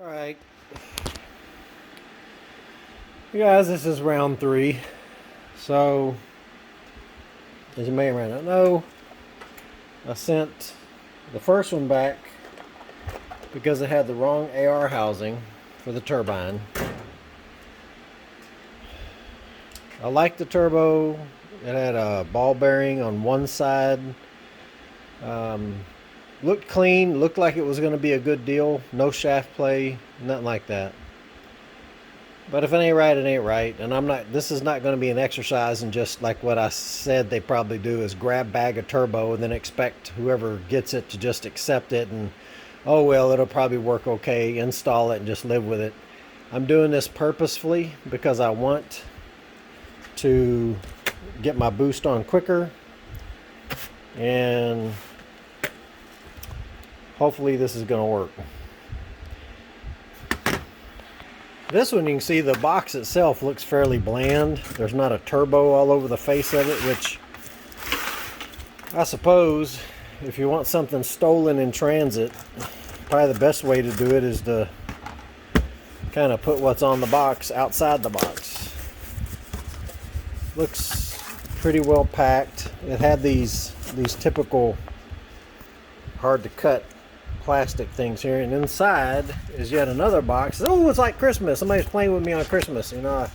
Alright, you guys, this is round 3. So, as you may or may not know, I sent the first one back because it had the wrong AR housing for the turbine. I like the turbo. It had a ball bearing on one side. Looked clean, looked like it was going to be a good deal. No shaft play, nothing like that. But if it ain't right, it ain't right. And this is not going to be an exercise in just like what I said they probably do is grab bag a turbo and then expect whoever gets it to just accept it and, oh well, it'll probably work okay, install it and just live with it. I'm doing this purposefully because I want to get my boost on quicker, and hopefully this is going to work. This one, you can see the box itself looks fairly bland. There's not a turbo all over the face of it, which I suppose if you want something stolen in transit, probably the best way to do it is to kind of put what's on the box outside the box. Looks pretty well packed. It had these typical hard to cut plastic things here, and inside is yet another box. Oh, it's like Christmas. Somebody's playing with me on Christmas. You know, I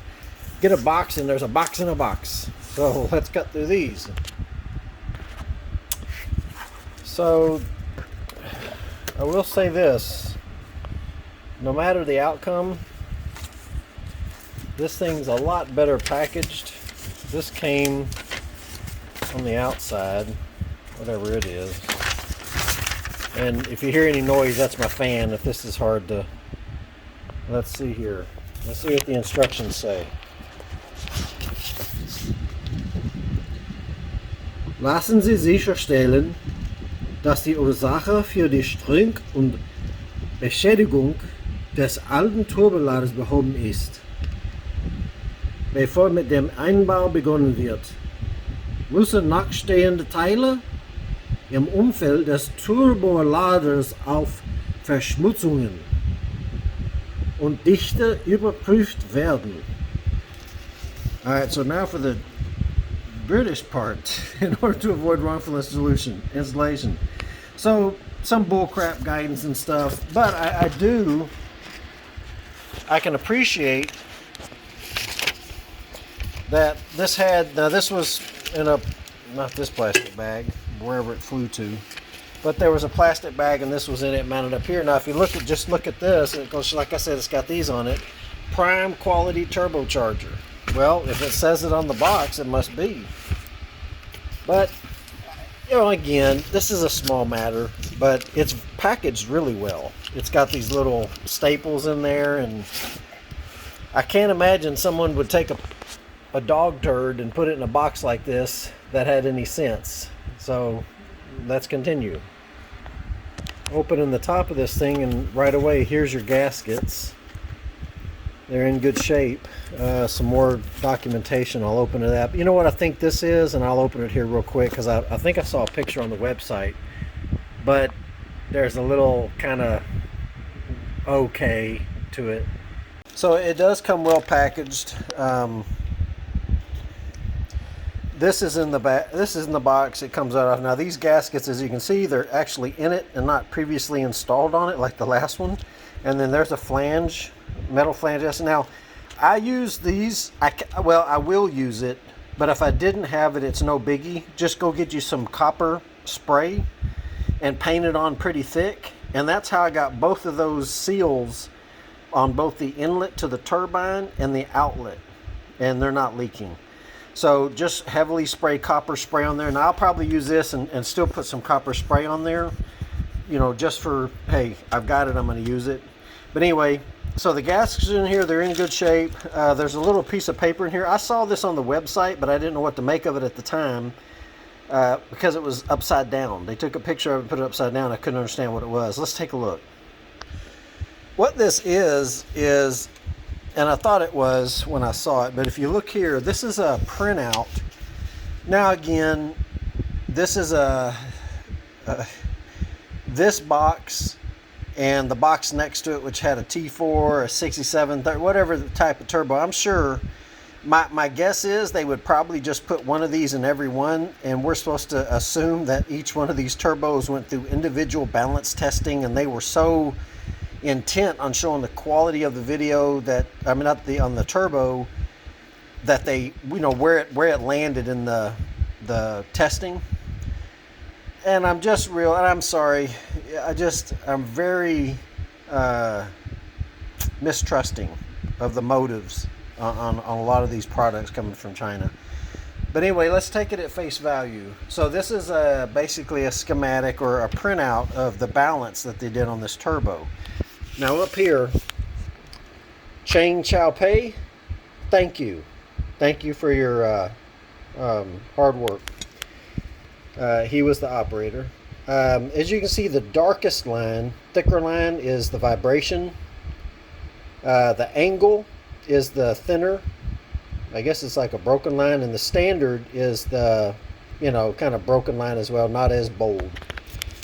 get a box and there's a box in a box. So let's cut through these. So I will say this, no matter the outcome, this thing's a lot better packaged. This came on the outside, whatever it is. And if you hear any noise, that's my fan. If this is hard to... Let's see here. Let's see what the instructions say. Lassen Sie sicherstellen, dass die Ursache für die Strunk- und Beschädigung des alten Turboladers behoben ist. Bevor mit dem Einbau begonnen wird, müssen nachstehende Teile im Umfeld des Turboladers auf Verschmutzungen und Dichte überprüft werden. Alright, so now for the British part, in order to avoid wrongful installation. So, some bullcrap guidance and stuff, but I can appreciate that this had, now this was in a, not this plastic bag, wherever it flew to, but there was a plastic bag and this was in it mounted up here. Now if you look at, just look at this, it goes, like I said, it's got these on it, prime quality turbocharger. Well, if it says it on the box, it must be. But you know, again, this is a small matter, but it's packaged really well. It's got these little staples in there, and I can't imagine someone would take a dog turd and put it in a box like this that had any sense. So let's continue. Opening the top of this thing, and right away here's your gaskets. They're in good shape. Some more documentation. I'll open it up. You know what I think this is, and I'll open it here real quick because I think I saw a picture on the website, but there's a little kind of okay to it. So it does come well packaged. This is in the back. This is in the box. It comes out of. Now these gaskets, as you can see, they're actually in it and not previously installed on it like the last one. And then there's a flange, metal flange. Now I use these. I will use it, but if I didn't have it, it's no biggie. Just go get you some copper spray and paint it on pretty thick. And that's how I got both of those seals on both the inlet to the turbine and the outlet, and they're not leaking. So just heavily spray copper spray on there. And I'll probably use this and still put some copper spray on there, you know, just for, hey, I've got it, I'm going to use it. But anyway, so the gaskets in here, they're in good shape. There's a little piece of paper in here. I saw this on the website, but I didn't know what to make of it at the time because it was upside down. They took a picture of it and put it upside down. I couldn't understand what it was. Let's take a look. What this is, and I thought it was when I saw it, but if you look here, this is a printout. Now again, this is this box and the box next to it, which had a T4, a 67, whatever the type of turbo. I'm sure, my guess is they would probably just put one of these in every one, and we're supposed to assume that each one of these turbos went through individual balance testing, and they were so intent on showing the quality of the video that, I mean, not the on the turbo, that they, you know, where it landed in the testing. And I'm just and I'm sorry, I'm very mistrusting of the motives on a lot of these products coming from China. But anyway, let's take it at face value. So this is basically a schematic or a printout of the balance that they did on this turbo. Now up here, Cheng Xiaopei, thank you for your hard work. He was the operator. As you can see, the darkest line, thicker line, is the vibration. The angle is the thinner. I guess it's like a broken line, and the standard is the, you know, kind of broken line as well, not as bold.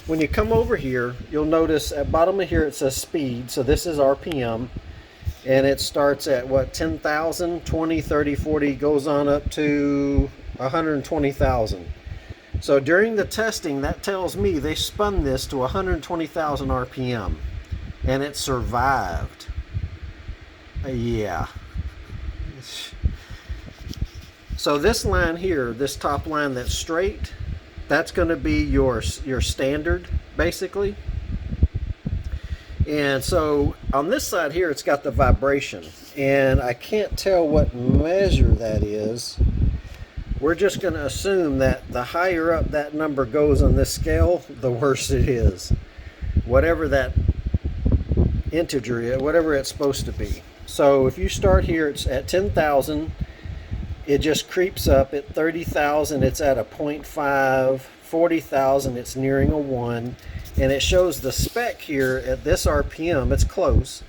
When you come over here, you'll notice at bottom of here it says speed, so this is RPM, and it starts at what, 10,000, 20, 30, 40, goes on up to 120,000. So during the testing, that tells me they spun this to 120,000 RPM, and it survived. Yeah. So this line here, this top line that's straight, that's going to be your standard, basically. And so on this side here, it's got the vibration, and I can't tell what measure that is. We're just going to assume that the higher up that number goes on this scale, the worse it is. Whatever that integer is, whatever it's supposed to be. So if you start here, it's at 10,000. It just creeps up. At 30,000, it's at a 0.5. 40,000, it's nearing a 1. And it shows the spec here at this RPM. It's close.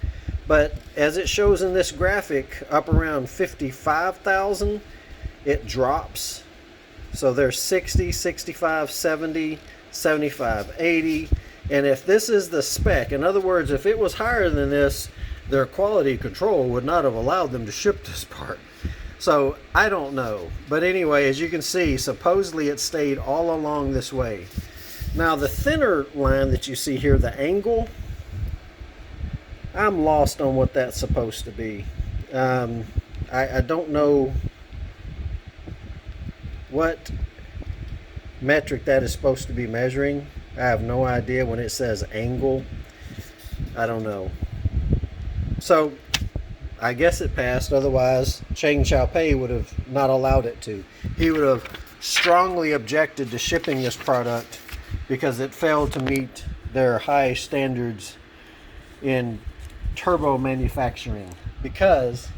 But as it shows in this graphic, up around 55,000, it drops. So there's 60, 65, 70, 75, 80. And if this is the spec, in other words, if it was higher than this, their quality control would not have allowed them to ship this part. So I don't know. But anyway, as you can see, supposedly it stayed all along this way. Now the thinner line that you see here, the angle, I'm lost on what that's supposed to be. I don't know what metric that is supposed to be measuring. I have no idea. When it says angle, I don't know. So I guess it passed. Otherwise, Cheng Xiaopei would have not allowed it to. He would have strongly objected to shipping this product because it failed to meet their high standards in turbo manufacturing, because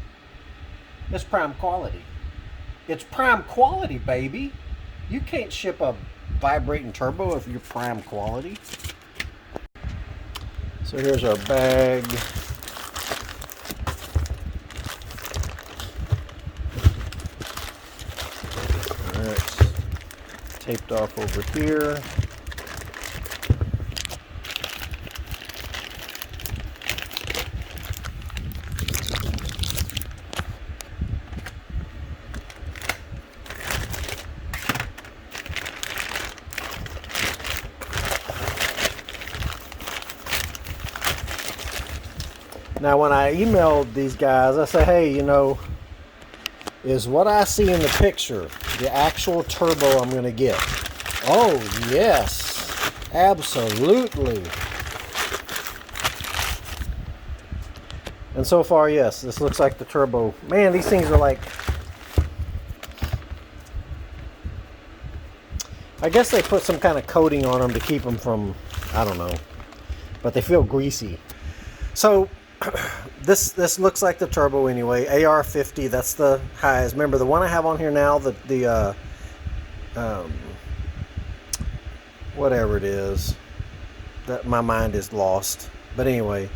it's prime quality. It's prime quality, baby. You can't ship a vibrating turbo if you're prime quality. So here's our bag. Alright, taped off over here. Now, when I emailed these guys, I said, hey, you know, is what I see in the picture the actual turbo I'm going to get? Oh, yes, absolutely. And so far, yes, this looks like the turbo. Man, these things are like, I guess they put some kind of coating on them to keep them from, I don't know, but they feel greasy. So this looks like the turbo anyway. AR50, that's the highest. Remember, the one I have on here now, the whatever it is, that my mind is lost. But anyway,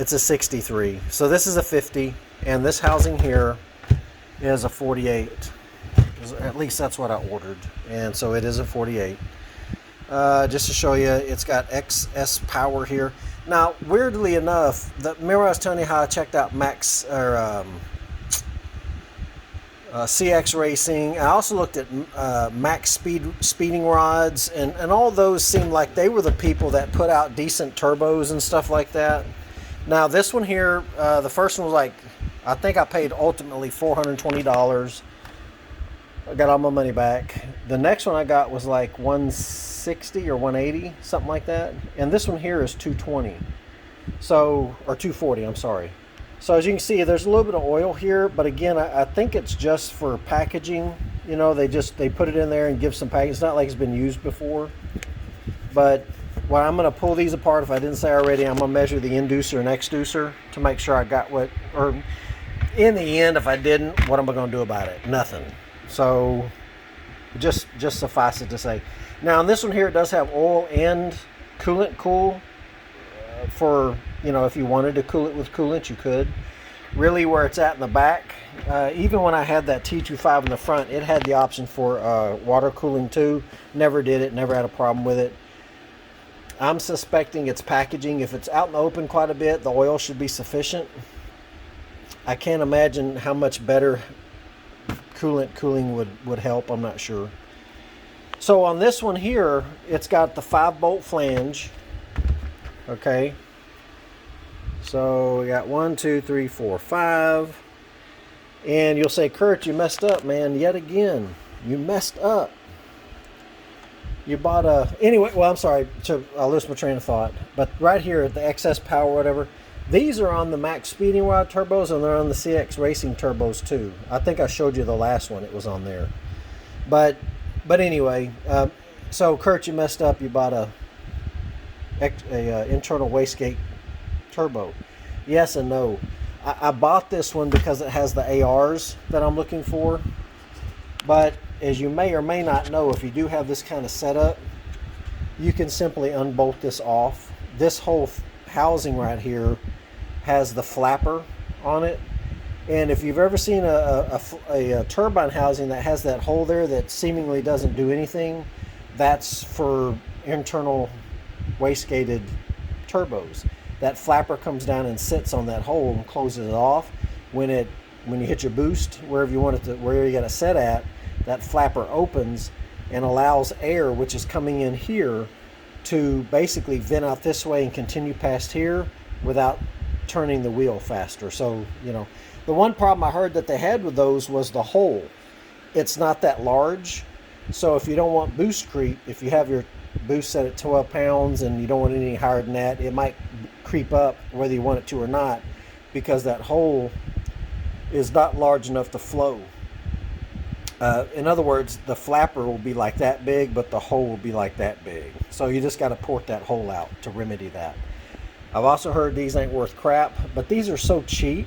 it's a 63. So this is a 50, and this housing here is a 48. At least that's what I ordered, and so it is a 48. Just to show you, it's got XS power here. Now, weirdly enough, remember I was telling you how I checked out Max or CX Racing. I also looked at Max speeding rods, and all those seemed like they were the people that put out decent turbos and stuff like that. Now, this one here, the first one was like, I think I paid ultimately $420. I got all my money back. The next one I got was like 160 or 180, something like that. And this one here is 220. So, or 240, I'm sorry. So as you can see, there's a little bit of oil here, but again, I think it's just for packaging. You know, they put it in there and give some packaging. It's not like it's been used before. But when I'm going to pull these apart, if I didn't say already, I'm going to measure the inducer and exducer to make sure I got what, or in the end, if I didn't, what am I going to do about it? Nothing. So just suffice it to say. Now on this one here, it does have oil and coolant cool for, you know, if you wanted to cool it with coolant, you could. Really where it's at in the back, even when I had that T25 in the front, it had the option for water cooling too. Never did it, never had a problem with it. I'm suspecting it's packaging. If it's out in the open quite a bit, the oil should be sufficient. I can't imagine how much better coolant cooling would help. I'm not sure. So on this one here, it's got the 5-bolt flange. Okay. So we got 1, 2, 3, 4, 5. And you'll say, Kurt, you messed up, man. Yet again, you messed up. You bought a... Anyway, well, I'm sorry. I'll lose my train of thought. But right here, the excess power, whatever, these are on the Max Speeding Rod turbos, and they're on the CX Racing turbos too. I think I showed you the last one. It was on there. But anyway, so Kurt, you messed up. You bought a internal wastegate turbo. Yes and no. I bought this one because it has the ARs that I'm looking for. But as you may or may not know, if you do have this kind of setup, you can simply unbolt this off. This whole housing right here has the flapper on it. And if you've ever seen a turbine housing that has that hole there that seemingly doesn't do anything, that's for internal wastegated turbos. That flapper comes down and sits on that hole and closes it off. When you hit your boost, wherever you want it to, where you got it set at, that flapper opens and allows air, which is coming in here, to basically vent out this way and continue past here without turning the wheel faster. So, you know, the one problem I heard that they had with those was the hole. It's not that large. So if you don't want boost creep, if you have your boost set at 12 pounds and you don't want any higher than that, it might creep up whether you want it to or not, because that hole is not large enough to flow. In other words, the flapper will be like that big, but the hole will be like that big. So you just got to port that hole out to remedy that. I've also heard these ain't worth crap, but these are so cheap,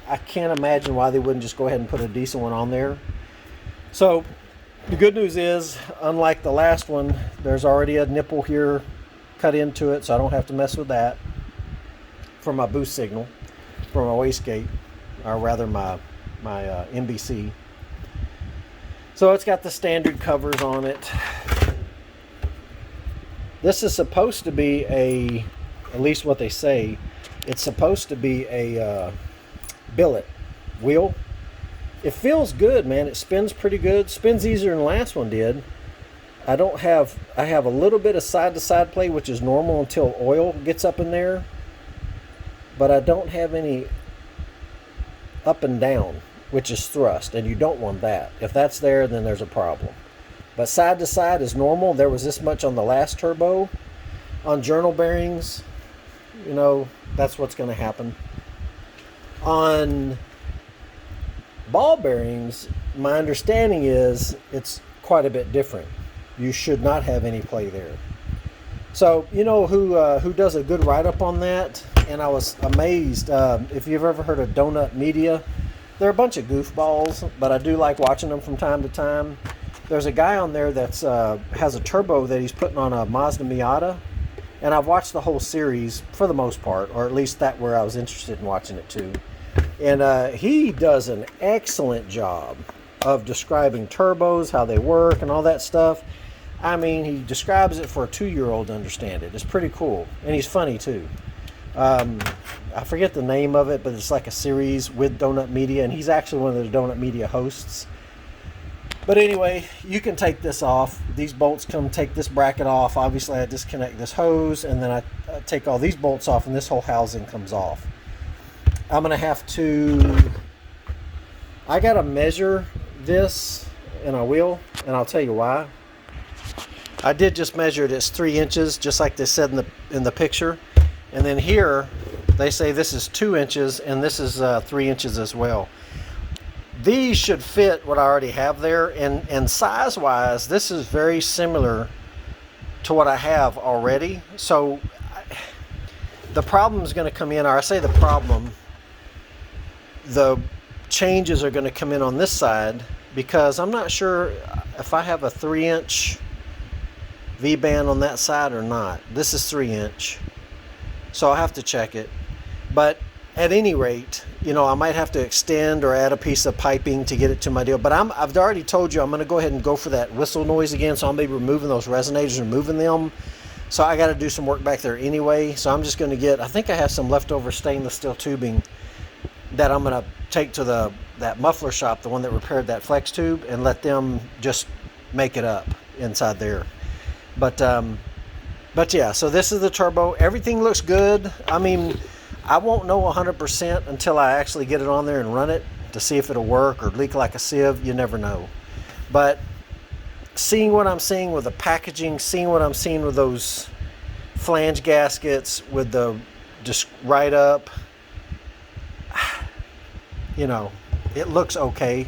I can't imagine why they wouldn't just go ahead and put a decent one on there. So the good news is, unlike the last one, there's already a nipple here cut into it, so I don't have to mess with that for my boost signal, for my wastegate, or rather my MBC. So it's got the standard covers on it. This is supposed to be at least what they say, it's supposed to be a billet wheel. It feels good, man. It spins pretty good. Spins easier than the last one did. I have a little bit of side-to-side play, which is normal until oil gets up in there. But I don't have any up and down, which is thrust, and you don't want that. If that's there, then there's a problem. But side-to-side is normal. There was this much on the last turbo. On journal bearings, you know, that's what's going to happen. On ball bearings, my understanding is it's quite a bit different. You should not have any play there. So, you know who does a good write-up on that? And I was amazed. If you've ever heard of Donut Media, they're a bunch of goofballs, but I do like watching them from time to time. There's a guy on there that's has a turbo that he's putting on a Mazda Miata. And I've watched the whole series for the most part, or at least that where I was interested in watching it too. And he does an excellent job of describing turbos, how they work, and all that stuff. I mean, he describes it for a 2-year-old to understand it. It's pretty cool, and he's funny too. I forget the name of it, but it's like a series with Donut Media, and he's actually one of the Donut Media hosts. But anyway, you can take this off. These bolts take this bracket off. Obviously, I disconnect this hose, and then I take all these bolts off, and this whole housing comes off. I'm going to have to... I got to measure this, and I will, and I'll tell you why. I did just measure it. It's 3 inches, just like they said in the picture. And then here, they say this is 2 inches, and this is 3 inches as well. These should fit what I already have there, and size-wise, this is very similar to what I have already. So the problem is going to come in, or I say the problem, the changes are going to come in on this side, because I'm not sure if I have a 3-inch V-band on that side or not. This is 3-inch, so I'll have to check it. But at any rate, you know, I might have to extend or add a piece of piping to get it to my deal. But I've already told you I'm going to go ahead and go for that whistle noise again. So I'm going to be removing those resonators and moving them. So I got to do some work back there anyway. So I'm just going to get, I think I have some leftover stainless steel tubing that I'm going to take to that muffler shop, the one that repaired that flex tube, and let them just make it up inside there. But yeah, so this is the turbo. Everything looks good. I mean, I won't know 100% until I actually get it on there and run it to see if it'll work or leak like a sieve. You never know. But seeing what I'm seeing with the packaging, seeing what I'm seeing with those flange gaskets, with the just right up, you know, it looks okay.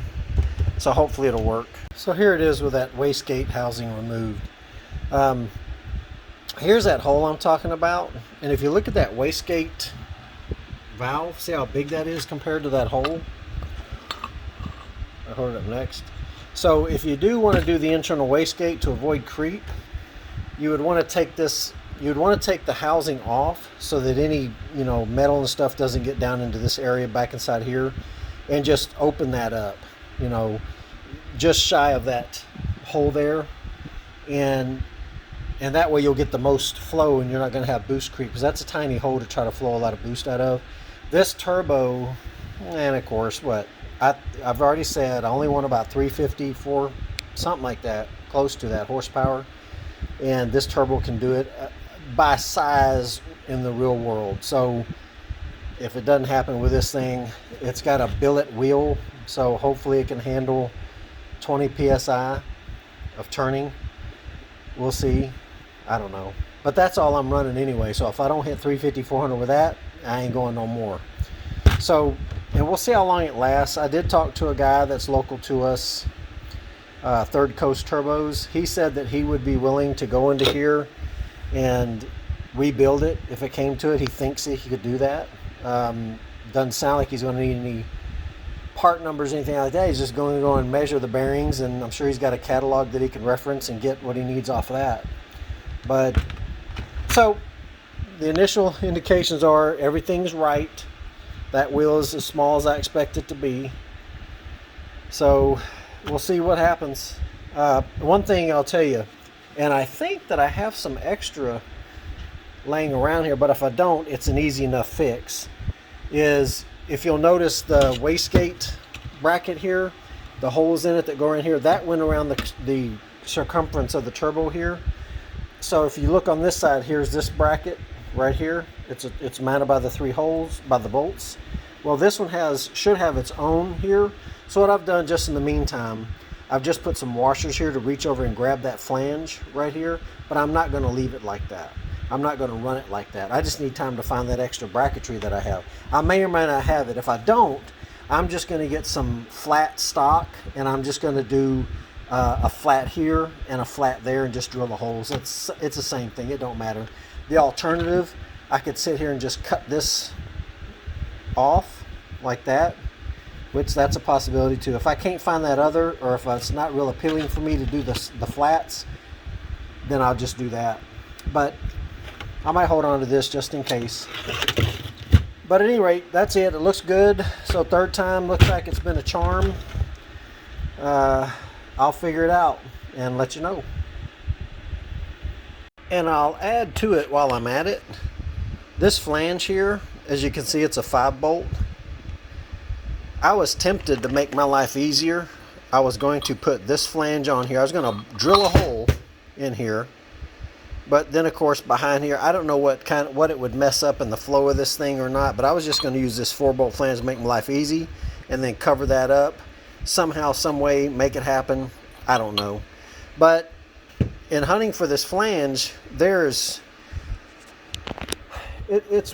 So hopefully it'll work. So here it is with that wastegate housing removed. Here's that hole I'm talking about. And if you look at that wastegate valve, see how big that is compared to that hole? I'll hold it up next. So if you do want to do the internal wastegate to avoid creep, you would want to take this, you would want to take the housing off so that any, you know, metal and stuff doesn't get down into this area back inside here, and just open that up, you know, just shy of that hole there, and that way you'll get the most flow and you're not going to have boost creep, because that's a tiny hole to try to flow a lot of boost out of. This turbo, and of course, what I've already said, I only want about 350, something like that, close to that horsepower, and this turbo can do it by size in the real world. So if it doesn't happen with this thing, it's got a billet wheel, so hopefully it can handle 20 psi of turning. We'll see. I don't know, but that's all I'm running anyway. So if I don't hit 350, 400 with that, I ain't going no more. So, and we'll see how long it lasts. I did talk to a guy that's local to us, Third Coast Turbos. He said that he would be willing to go into here and rebuild it if it came to it. He thinks that he could do that. Doesn't sound like he's going to need any part numbers or anything like that. He's just going to go and measure the bearings, and I'm sure he's got a catalog that he can reference and get what he needs off of that. But so the initial indications are everything's right. That wheel is as small as I expect it to be. So we'll see what happens. One thing I'll tell you, and I think that I have some extra laying around here, but if I don't, it's an easy enough fix, is if you'll notice the wastegate bracket here, the holes in it that go in here, that went around the circumference of the turbo here. So if you look on this side, here's this bracket right here. It's mounted by the 3 holes, by the bolts. Well, this one should have its own here. So what I've done just in the meantime, I've just put some washers here to reach over and grab that flange right here, but I'm not going to leave it like that. I'm not going to run it like that. I just need time to find that extra bracketry that I have. I may or may not have it. If I don't, I'm just going to get some flat stock, and I'm just going to do a flat here and a flat there and just drill the holes. It's the same thing. It don't matter. The alternative, I could sit here and just cut this off like that, which that's a possibility too. If I can't find that other, or if it's not real appealing for me to do the flats, then I'll just do that. But I might hold on to this just in case. But at any rate, that's it. It looks good. So third time, looks like it's been a charm. I'll figure it out and let you know. And I'll add to it while I'm at it. This flange here, as you can see, it's a 5-bolt. I was tempted to make my life easier. I was going to put this flange on here. I was going to drill a hole in here. But then, of course, behind here, I don't know what it would mess up in the flow of this thing or not. But I was just going to use this 4-bolt flange to make my life easy, and then cover that up somehow, some way, make it happen. I don't know. But in hunting for this flange, it's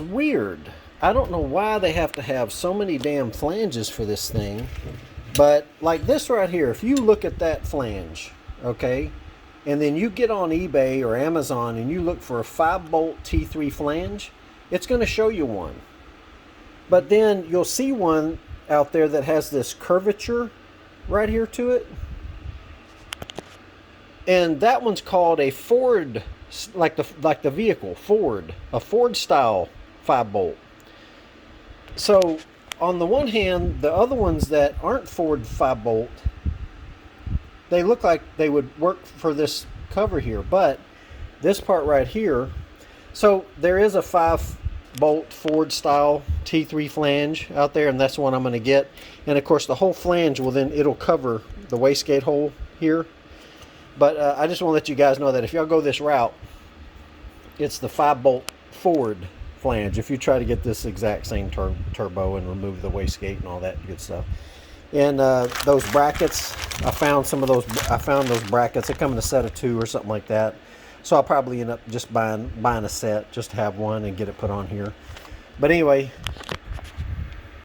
weird. I don't know why they have to have so many damn flanges for this thing. But like this right here, if you look at that flange, okay, and then you get on eBay or Amazon and you look for a 5-bolt T3 flange, it's going to show you one. But then you'll see one out there that has this curvature right here to it. And that one's called a Ford, like the vehicle, Ford, a Ford style 5-bolt. So on the one hand, the other ones that aren't Ford 5-bolt, they look like they would work for this cover here, but this part right here, so there is a 5-bolt Ford style T3 flange out there, and that's the one I'm going to get. And of course the whole flange will then, it'll cover the wastegate hole here. But I just want to let you guys know that if y'all go this route, it's the 5-bolt Ford flange. If you try to get this exact same turbo and remove the wastegate and all that good stuff. And those brackets, I found those brackets. They come in a set of 2 or something like that. So I'll probably end up just buying a set just to have one and get it put on here. But anyway,